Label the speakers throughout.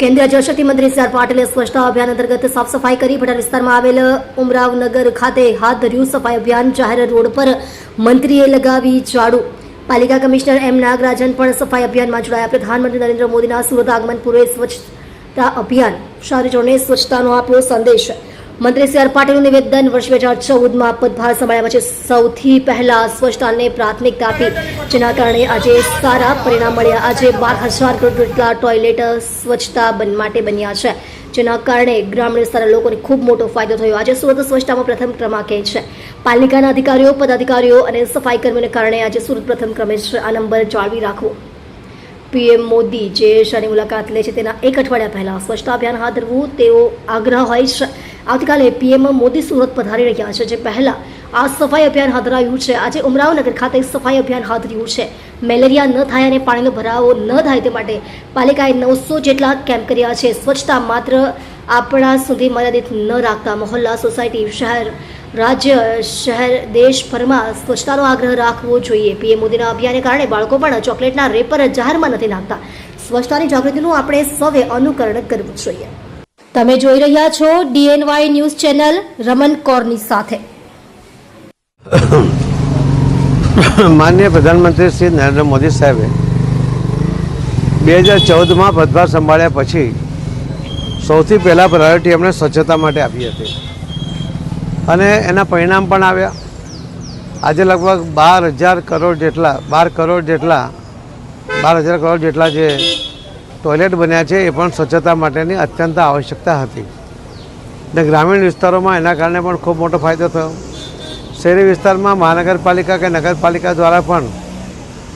Speaker 1: કેન્દ્રીય જળશક્તિ મંત્રી C R પાટીલે સ્વચ્છતા અભિયાન અંતર્ગત સાફ સફાઈ કરી ભટાર વિસ્તારમાં આવેલ ઉમરાવનગર ખાતે હાથ ધર્યું સફાઈ અભિયાન। જાહેર રોડ પર મંત્રીએ લગાવી ઝાડુ। પાલિકા કમિશનર એમ નાગરાજન પણ સફાઈ અભિયાનમાં જોડાયા। પ્રધાનમંત્રી નરેન્દ્ર મોદીના સુરત આગમન પૂર્વે સ્વચ્છતા અભિયાન શહેરીજનોને સ્વચ્છતાનો આપ્યો સંદેશ। મંત્રી સી આર પાટીલનું નિવેદન। વર્ષ 2014માં પદભાર સંભાળ્યા પછી સૌથી પહેલા સ્વચ્છતાને પ્રાથમિકતા આપી, જેના કારણે આજે સારા પરિણામ મળ્યા। આજે 12,000 કરોડ જેટલા ટોયલેટ સ્વચ્છતા માટે બન્યા છે, જેના કારણે ગ્રામીણ વિસ્તારના લોકોને ખૂબ મોટો ફાયદો થયો। આજે સુરત સ્વચ્છતામાં પ્રથમ ક્રમાંકે છે। પાલિકાના અધિકારીઓ, પદાધિકારીઓ અને સફાઈ કર્મીઓને કારણે આજે સુરત પ્રથમ ક્રમે છે। આ નંબર જાળવી રાખવો। પીએમ મોદી જે શહેરની મુલાકાત લે છે તેના એક અઠવાડિયા પહેલા સ્વચ્છતા અભિયાન હાથ ધરવું તેવો આગ્રહ હોય છે। આવતીકાલે પીએમ મોદી સુરત પધારી રહ્યા છે, જે પહેલા આ સફાઈ અભિયાન હાથ ધરાયું છે। આજે ઉમરાવનગર ખાતે સફાઈ અભિયાન હાથ ધર્યું છે। મેલેરિયા ન થાય અને પાણીનો ભરાવો ન થાય તે માટે પાલિકાએ 900 જેટલા કેમ્પ કર્યા છે। સ્વચ્છતા માત્ર આપણા સુધી મર્યાદિત ન રાખતા મહોલ્લા, સોસાયટી, શહેર, રાજ્ય, શહેર, દેશભરમાં સ્વચ્છતાનો આગ્રહ રાખવો જોઈએ। પીએમ મોદીના અભિયાનને કારણે બાળકો પણ ચોકલેટના રેપર જાહેરમાં નથી નાખતા। સ્વચ્છતાની જાગૃતિનું આપણે સૌએ અનુકરણ કરવું જોઈએ। તમે જોઈ રહ્યા છો DNY ન્યૂઝ ચેનલ રમન કૌરની સાથે।
Speaker 2: માનનીય પ્રધાનમંત્રી શ્રી નરેન્દ્ર મોદી સાહેબે 2014માં પદભાર સંભાળ્યા પછી સૌથી પહેલાં પ્રાયોરિટી એમણે સ્વચ્છતા માટે આપી હતી અને એના પરિણામ પણ આવ્યા। આજે લગભગ 12,000 કરોડ જેટલા જે ટોયલેટ બન્યા છે એ પણ સ્વચ્છતા માટેની અત્યંત આવશ્યકતા હતી અને ગ્રામીણ વિસ્તારોમાં એના કારણે પણ ખૂબ મોટો ફાયદો થયો। શહેરી વિસ્તારમાં મહાનગરપાલિકા કે નગરપાલિકા દ્વારા પણ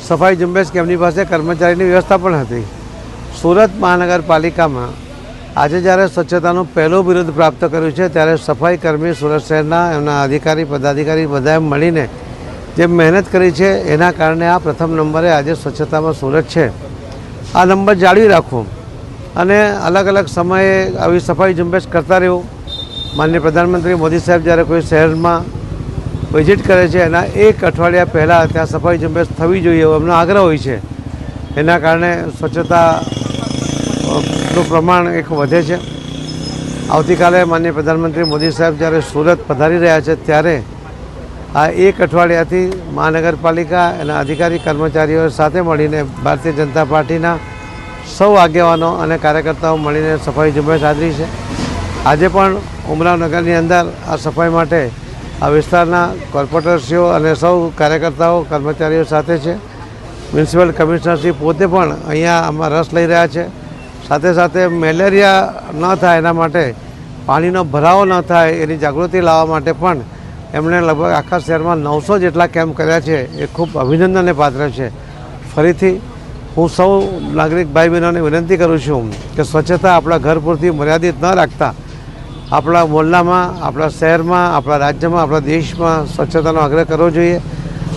Speaker 2: સફાઈ ઝુંબેશ કે એમની પાસે કર્મચારીની વ્યવસ્થા પણ હતી। સુરત મહાનગરપાલિકામાં આજે જ્યારે સ્વચ્છતાનું પહેલું બિરુદ પ્રાપ્ત કર્યું છે ત્યારે સફાઈ કર્મી સુરત શહેરના એમના અધિકારી, પદાધિકારી બધાએ મળીને જે મહેનત કરી છે એના કારણે આ પ્રથમ નંબરે આજે સ્વચ્છતામાં સુરત છે। આ નંબર જાળવી રાખવો અને અલગ અલગ સમયે આવી સફાઈ ઝુંબેશ કરતા રહેવું। માનનીય પ્રધાનમંત્રી મોદી સાહેબ જ્યારે કોઈ શહેરમાં વિઝિટ કરે છે એના એક અઠવાડિયા પહેલાં ત્યાં સફાઈ ઝુંબેશ થવી જોઈએ એવો એમનો આગ્રહ હોય છે। એના કારણે સ્વચ્છતાનું પ્રમાણ એક વધે છે। આવતીકાલે માનનીય પ્રધાનમંત્રી મોદી સાહેબ જ્યારે સુરત પધારી રહ્યા છે ત્યારે આ એક અઠવાડિયાથી મહાનગરપાલિકા એના અધિકારી કર્મચારીઓ સાથે મળીને ભારતીય જનતા પાર્ટીના સૌ આગેવાનો અને કાર્યકર્તાઓ મળીને સફાઈ ઝુંબેશ આદરી છે। આજે પણ ઉમરાવનગરની અંદર આ સફાઈ માટે આ વિસ્તારના કોર્પોરેટરશ્રીઓ અને સૌ કાર્યકર્તાઓ, કર્મચારીઓ સાથે છે। મ્યુનિસિપલ કમિશનરશ્રી પોતે પણ અહીંયા આમાં રસ લઈ રહ્યા છે। સાથે સાથે મેલેરિયા ન થાય એના માટે, પાણીનો ભરાવો ન થાય એની જાગૃતિ લાવવા માટે પણ એમણે લગભગ આખા શહેરમાં 900 જેટલા કેમ્પ કર્યા છે। એ ખૂબ અભિનંદનને પાત્ર છે। ફરીથી હું સૌ નાગરિક ભાઈ બહેનોને વિનંતી કરું છું કે સ્વચ્છતા આપણા ઘર પૂરતી મર્યાદિત ન રાખતા આપણા મોહલ્લામાં, આપણા શહેરમાં, આપણા રાજ્યમાં, આપણા દેશમાં સ્વચ્છતાનો આગ્રહ કરવો જોઈએ।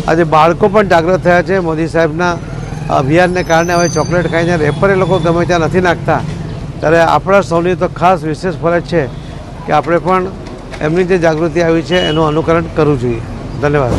Speaker 2: આજે બાળકો પણ જાગૃત થયા છે મોદી સાહેબના અભિયાનને કારણે। હવે ચોકલેટ ખાઈને રેપર એ લોકો ગમે ત્યાં નથી નાખતા, ત્યારે આપણા સૌની તો ખાસ વિશેષ ફરજ છે કે આપણે પણ એમની જે જાગૃતિ આવી છે એનું અનુકરણ કરવું જોઈએ। ધન્યવાદ।